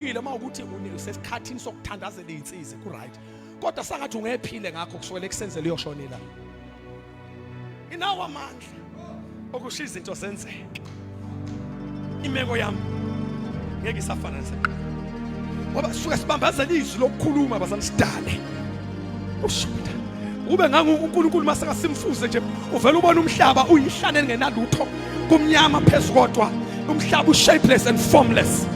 Uma ukuthi usesikhathini sokuthandazela izinsizwa ku-right, kodwa sangathi ungephile ngakho kusukela ekusenzela uyoshonela. Inawo amandla okusho izinto zenzeke. Imeko yami ngeke isafana neseqala. Ngoba suke sibambazela izwi lokukhuluma bazali sidale. Ushuda. Ube uNkulunkulu masaka simfuze nje uvela ubona umhlaba uyihlane engenalutho kumnyama phezulu kodwa umhlaba ushapeless and formless.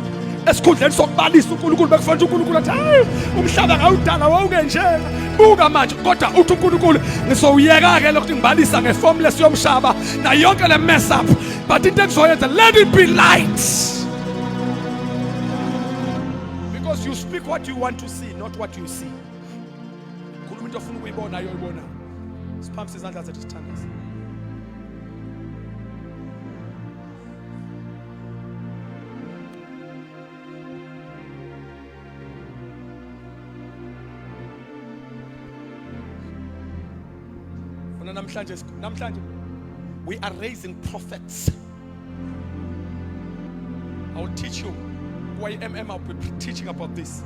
Esikhundleni sokubalisa uNkulunkulu bekufanele uNkulunkulu athi hayi umhlaba ngawudala wawungenjena buka manje kodwa uthi uNkulunkulu ngisowuyeka ke lokho ngibalisa ngeformless yomhlaba na yonke le mess up but into ekuzoyenza let it be light, because you speak what you want to see, not what you see. Khuluma into ofuna ukuyibona ayoyibona. Siphamise izandla zethu sithandaze. Namhlanje we are raising prophets. I will teach you why I'll be teaching about this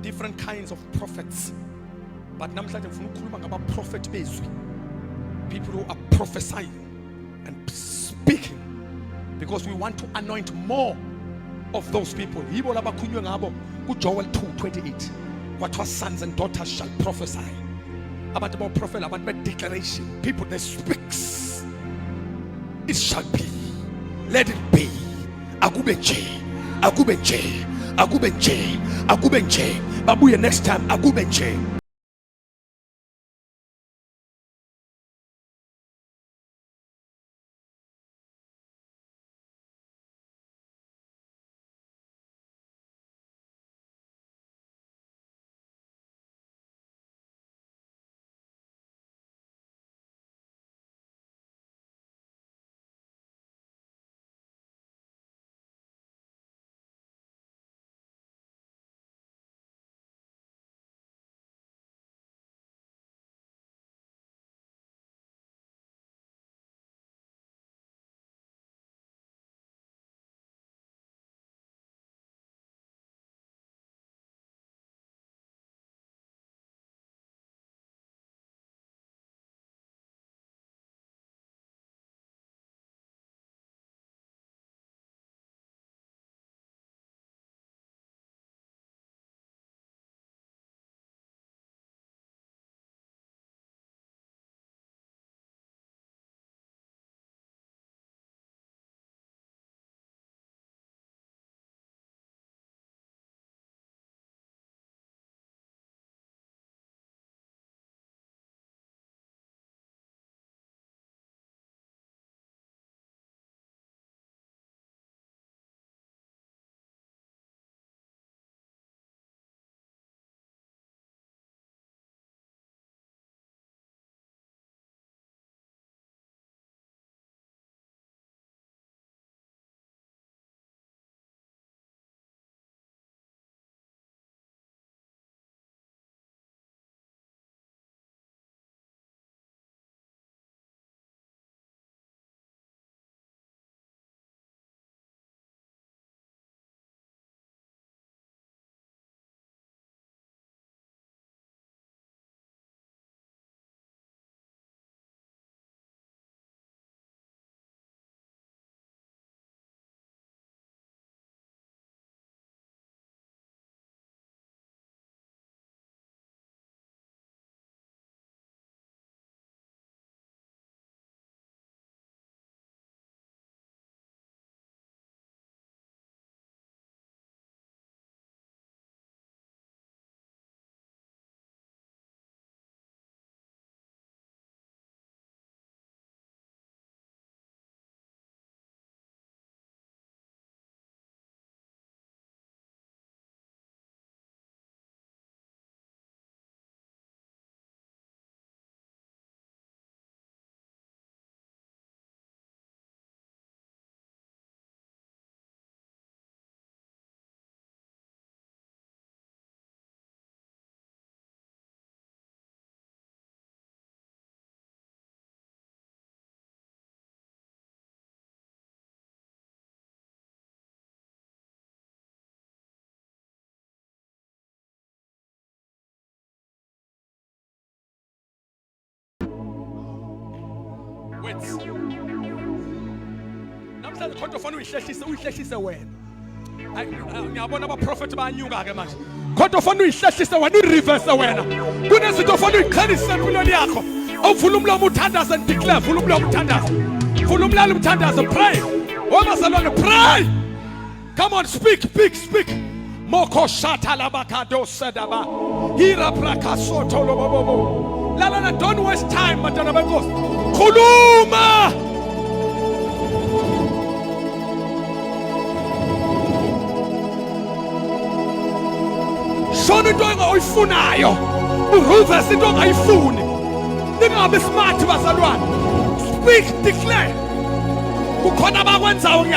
different kinds of prophets. But namhlanje ngifuna ukukhuluma ngaba prophet bezwi, people who are prophesying and speaking, because we want to anoint more of those people. Yibo labakhunywe ngabo kuJoel 2:28 kwathiwa sons and daughters shall prophesy. About the prophet, about the declaration, people that speaks, it shall be, let it be. Akubenje, akubenje, akubenje, akubenje. Babuye next time, akubenje. words. Namhlanje kodwa ufuna uyihlehlise wena. Ngiyabona abaprofeti bayanyuka ke manje. Kodwa ufuna uyihlehlise wena, ureverse wena. Kunezinto ufuna uyiqhelise empilweni yakho. Awuvula umlomo uthandaze and declare, vula umlomo uthandaze. Vula umlomo uthandaze, pray. Wabazalwane, pray. Come on, speak. Moko shata labakado sedaba. Hira prakasoto lobobo. La, don't waste time, Matana Bekos. Khuluma. Shona into ongayifunayo. Ureverse into ongayifuni. Ningabe smart bazalwane. Speak, declare. Kukhona abakwenzayo